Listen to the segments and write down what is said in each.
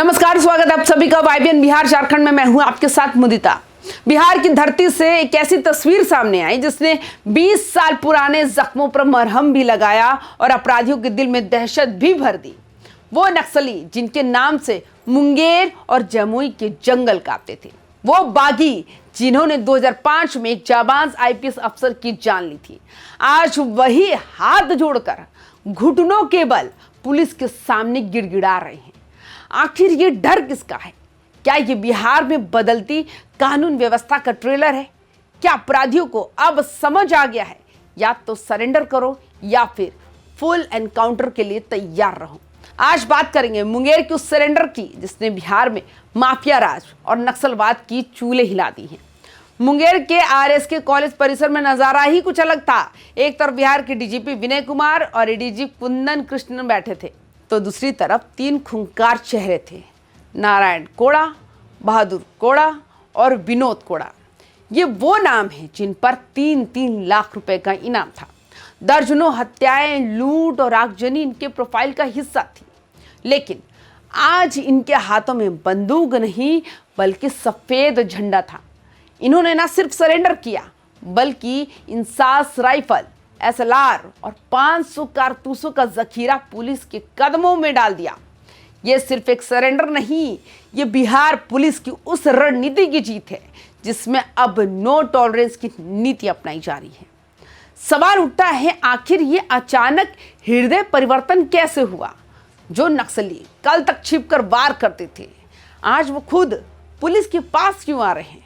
नमस्कार, स्वागत है आप सभी का वाईबीएन बिहार झारखंड में। मैं हूं आपके साथ मुदिता। बिहार की धरती से एक ऐसी तस्वीर सामने आई जिसने 20 साल पुराने जख्मों पर मरहम भी लगाया और अपराधियों के दिल में दहशत भी भर दी। वो नक्सली जिनके नाम से मुंगेर और जमुई के जंगल कांपते थे, वो बागी जिन्होंने 2005 में एक जाबाज आईपीएस अफसर की जान ली थी, आज वही हाथ जोड़कर घुटनों के बल पुलिस के सामने गिड़गिड़ा रहे हैं। आखिर ये डर किसका है? क्या ये बिहार में बदलती कानून व्यवस्था का ट्रेलर है? क्या अपराधियों को अब समझ आ गया है या तो सरेंडर करो या फिर फुल एनकाउंटर के लिए तैयार रहो। आज बात करेंगे मुंगेर की उस सरेंडर की जिसने बिहार में माफिया राज और नक्सलवाद की चूल्हे हिला दी हैं। मुंगेर के आरएसके कॉलेज परिसर में नजारा ही कुछ अलग था। एक तरफ बिहार के डीजीपी विनय कुमार और एडीजी कुंदन कृष्णन बैठे थे, तो दूसरी तरफ 3 खूंखार चेहरे थे, नारायण कोड़ा, बहादुर कोड़ा और विनोद कोड़ा। ये वो नाम हैं जिन पर 3-3 लाख रुपए का इनाम था। दर्जनों हत्याएं, लूट और आगजनी इनके प्रोफाइल का हिस्सा थी। लेकिन आज इनके हाथों में बंदूक नहीं बल्कि सफेद झंडा था। इन्होंने न सिर्फ सरेंडर किया बल्कि इंसास राइफल, एसएलआर और 500 कारतूसों का जखीरा पुलिस के कदमों में डाल दिया। यह सिर्फ एक सरेंडर नहीं, ये बिहार पुलिस की उस रणनीति की जीत है जिसमें अब नो टॉलरेंस की नीति अपनाई जा रही है। सवाल उठता है, आखिर ये अचानक हृदय परिवर्तन कैसे हुआ? जो नक्सली कल तक छिपकर वार करते थे, आज वो खुद पुलिस के पास क्यों आ रहे हैं?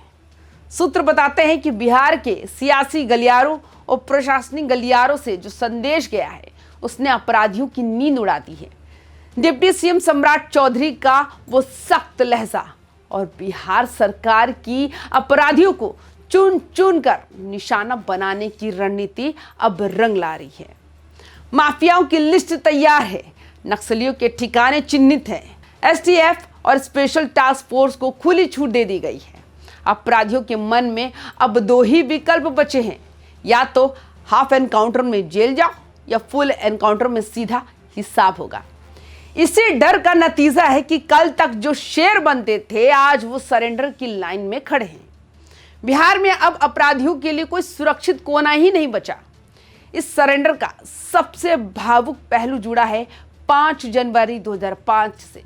सूत्र बताते हैं कि बिहार के सियासी गलियारों और प्रशासनिक गलियारों से जो संदेश गया है उसने अपराधियों की नींद उड़ा दी है। डिप्टी सीएम सम्राट चौधरी का वो सख्त लहजा और बिहार सरकार की अपराधियों को चुन चुन कर निशाना बनाने की रणनीति अब रंग ला रही है। माफियाओं की लिस्ट तैयार है, नक्सलियों के ठिकाने चिन्हित हैं, एसटीएफ और स्पेशल टास्क फोर्स को खुली छूट दे दी गई है। अपराधियों के मन में अब 2 ही विकल्प बचे हैं, या तो हाफ एनकाउंटर में जेल जाओ या फुल एनकाउंटर में सीधा हिसाब होगा। इसी डर का नतीजा है कि कल तक जो शेर बनते थे आज वो सरेंडर की लाइन में खड़े हैं। बिहार में अब अपराधियों के लिए कोई सुरक्षित कोना ही नहीं बचा। इस सरेंडर का सबसे भावुक पहलू जुड़ा है 5 जनवरी 2005 से,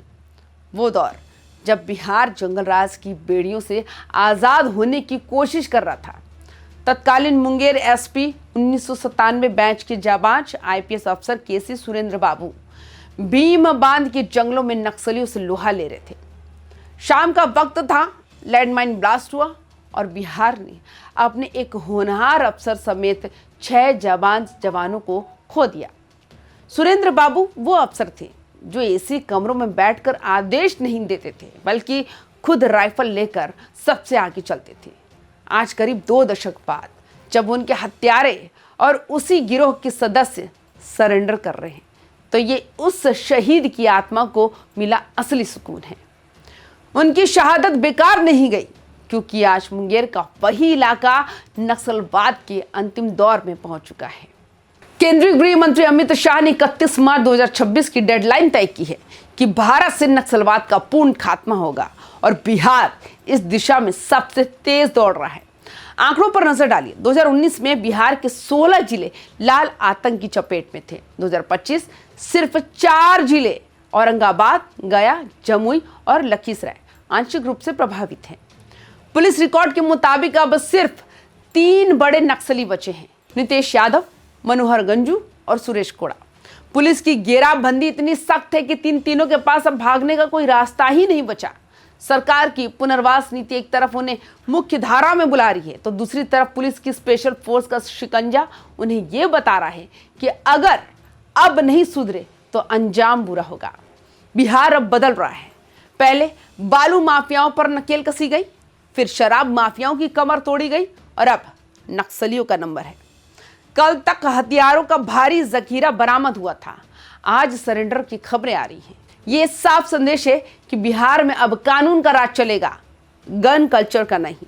वो दौर जब बिहार जंगल राज की बेड़ियों से आजाद होने की कोशिश कर रहा था। तत्कालीन मुंगेर एसपी 1997 बैच के जाबाज आईपीएस अफसर केसी सुरेंद्र बाबू भीम बांध के जंगलों में नक्सलियों से लोहा ले रहे थे। शाम का वक्त था, लैंडमाइन ब्लास्ट हुआ और बिहार ने अपने एक होनहार अफसर समेत 6 जाबाज जवानों को खो दिया। सुरेंद्र बाबू वो अफसर थे जो एसी कमरों में बैठकर आदेश नहीं देते थे बल्कि खुद राइफल लेकर सबसे आगे चलते थे। आज करीब 2 दशक बाद जब उनके हत्यारे और उसी गिरोह के सदस्य सरेंडर कर रहे हैं, तो ये उस शहीद की आत्मा को मिला असली सुकून है। उनकी शहादत बेकार नहीं गई, क्योंकि आज मुंगेर का वही इलाका नक्सलवाद के अंतिम दौर में पहुंच चुका है। केंद्रीय गृह मंत्री अमित शाह ने 31 मार्च 2026 की डेडलाइन तय की है कि भारत से नक्सलवाद का पूर्ण खात्मा होगा और बिहार इस दिशा में सबसे तेज दौड़ रहा है। आंकड़ों पर नजर डालिए, 2019 में बिहार के 16 जिले लाल आतंक की चपेट में थे। 2025 सिर्फ 4 जिले औरंगाबाद, गया, जमुई और लखीसराय आंशिक रूप से प्रभावित हैं। पुलिस रिकॉर्ड के मुताबिक अब सिर्फ 3 बड़े नक्सली बचे हैं, नितेश यादव, मनोहर गंजू और सुरेश कोड़ा। पुलिस की घेराबंदी इतनी सख्त है कि तीनों के पास अब भागने का कोई रास्ता ही नहीं बचा। सरकार की पुनर्वास नीति एक तरफ उन्हें मुख्य धारा में बुला रही है, तो दूसरी तरफ पुलिस की स्पेशल फोर्स का शिकंजा उन्हें यह बता रहा है कि अगर अब नहीं सुधरे तो अंजाम बुरा होगा। बिहार अब बदल रहा है। पहले बालू माफियाओं पर नकेल कसी गई, फिर शराब माफियाओं की कमर तोड़ी गई और अब नक्सलियों का नंबर है। कल तक हथियारों का भारी जखीरा बरामद हुआ था, आज सरेंडर की खबरें आ रही हैं। ये साफ संदेश है कि बिहार में अब कानून का राज चलेगा, गन कल्चर का नहीं।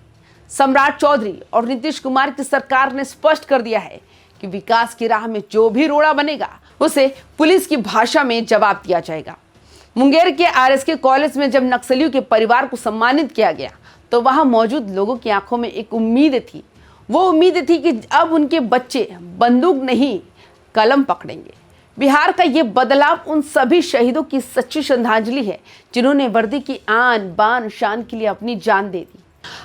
सम्राट चौधरी और नीतीश कुमार की सरकार ने स्पष्ट कर दिया है कि विकास की राह में जो भी रोड़ा बनेगा उसे पुलिस की भाषा में जवाब दिया जाएगा। मुंगेर के आरएसके कॉलेज में जब नक्सलियों के परिवार को सम्मानित किया गया तो वहां मौजूद लोगों की आंखों में एक उम्मीद थी। वो उम्मीद थी कि अब उनके बच्चे बंदूक नहीं कलम पकड़ेंगे। बिहार का ये बदलाव उन सभी शहीदों की सच्ची श्रद्धांजलि है जिन्होंने वर्दी की आन बान शान के लिए अपनी जान दे दी।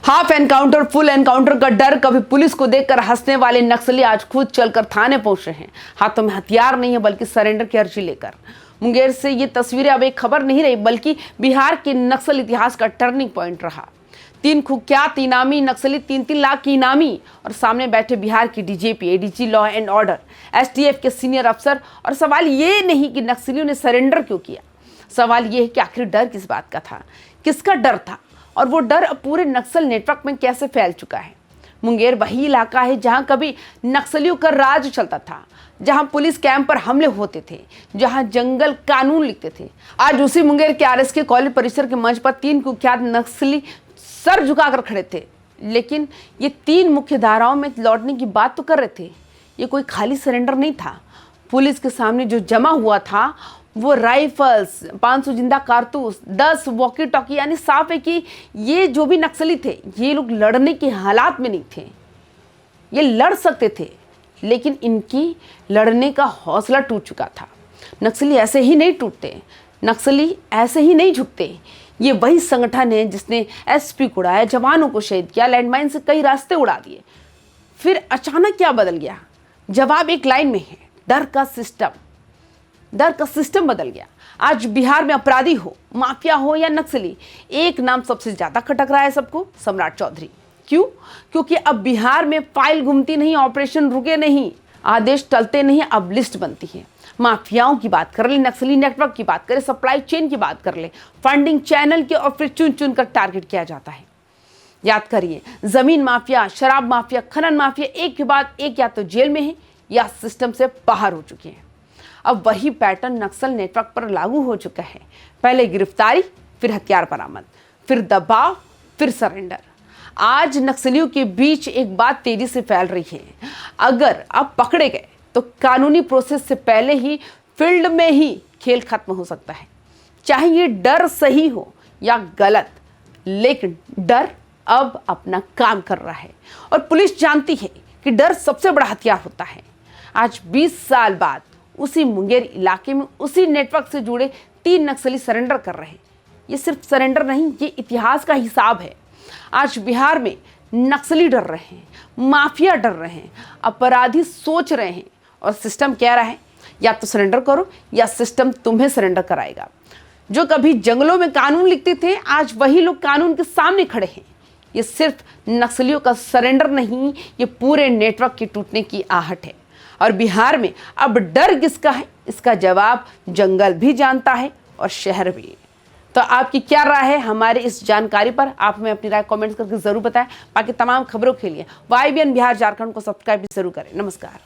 हाफ एनकाउंटर फुल एनकाउंटर का डर, कभी पुलिस को देखकर हंसने वाले नक्सली आज खुद चलकर थाने पहुंचे हैं। हाथों में हथियार नहीं है बल्कि सरेंडर की अर्जी लेकर। मुंगेर से ये तस्वीरें अब एक खबर नहीं रही बल्कि बिहार के नक्सल इतिहास का टर्निंग पॉइंट रहा। 3 कुख्यात इनामी नक्सली, 3-3 लाख की इनामी और सामने बैठे बिहार की DGP, ADG law and order, STF के सीनियर अफसर। और सवाल ये नहीं कि नक्सलियों ने सरेंडर क्यों किया, सवाल ये है कि आखिर डर किस बात का था, किसका डर था और वो डर अब पूरे नक्सल नेटवर्क में कैसे फैल चुका है। मुंगेर वही इलाका है जहां कभी नक्सलियों का राज चलता था, जहां पुलिस कैंप पर हमले होते थे, जहां जंगल कानून लिखते थे। आज उसी मुंगेर के आरएसके कॉलेज परिसर के मंच पर 3 कुख्यात नक्सली सर झुकाकर खड़े थे, लेकिन ये 3 मुख्य धाराओं में लौटने की बात तो कर रहे थे। ये कोई खाली सरेंडर नहीं था। पुलिस के सामने जो जमा हुआ था वो राइफल्स, 500 जिंदा कारतूस, 10 वॉकी टॉकी, यानी साफ है कि ये जो भी नक्सली थे ये लोग लड़ने के हालात में नहीं थे। ये लड़ सकते थे लेकिन इनकी लड़ने का हौसला टूट चुका था। नक्सली ऐसे ही नहीं टूटते, नक्सली ऐसे ही नहीं झुकते। ये वही संगठन है जिसने एसपी को उड़ाया, जवानों को शहीद किया, लैंडमाइन से कई रास्ते उड़ा दिए। फिर अचानक क्या बदल गया? जवाब एक लाइन में है, डर का सिस्टम। डर का सिस्टम बदल गया। आज बिहार में अपराधी हो, माफिया हो या नक्सली, एक नाम सबसे ज्यादा खटक रहा है सबको, सम्राट चौधरी। क्यों? क्योंकि अब बिहार में फाइल घूमती नहीं, ऑपरेशन रुके नहीं, आदेश टलते नहीं, अब लिस्ट बनती है। माफियाओं की बात कर ले, नक्सली नेटवर्क की बात करें, सप्लाई चेन की बात कर ले, फंडिंग चैनल के, और फिर चुन चुन कर टारगेट किया जाता है। याद करिए, जमीन माफिया, शराब माफिया, खनन माफिया एक के बाद एक या तो जेल में है या सिस्टम से बाहर हो चुके हैं। अब वही पैटर्न नक्सल नेटवर्क पर लागू हो चुका है। पहले गिरफ्तारी, फिर हथियार बरामद, फिर दबाव, फिर सरेंडर। आज नक्सलियों के बीच एक बात तेजी से फैल रही है, अगर अब पकड़े गए तो कानूनी प्रोसेस से पहले ही फील्ड में ही खेल खत्म हो सकता है। चाहे ये डर सही हो या गलत, लेकिन डर अब अपना काम कर रहा है और पुलिस जानती है कि डर सबसे बड़ा हथियार होता है। आज 20 साल बाद उसी मुंगेर इलाके में उसी नेटवर्क से जुड़े 3 नक्सली सरेंडर कर रहे हैं। ये सिर्फ सरेंडर नहीं, ये इतिहास का हिसाब है। आज बिहार में नक्सली डर रहे हैं, माफिया डर रहे हैं, अपराधी सोच रहे हैं और सिस्टम कह रहा है या तो सरेंडर करो या सिस्टम तुम्हें सरेंडर कराएगा। जो कभी जंगलों में कानून लिखते थे, आज वही लोग कानून के सामने खड़े हैं। ये सिर्फ नक्सलियों का सरेंडर नहीं, ये पूरे नेटवर्क के टूटने की आहट है। और बिहार में अब डर किसका है, इसका जवाब जंगल भी जानता है और शहर भी। तो आपकी क्या राय है हमारे इस जानकारी पर? आप हमें अपनी राय कमेंट्स करके जरूर बताएं। बाकी तमाम खबरों के लिए YBN बिहार झारखंड को सब्सक्राइब भी जरूर करें। नमस्कार।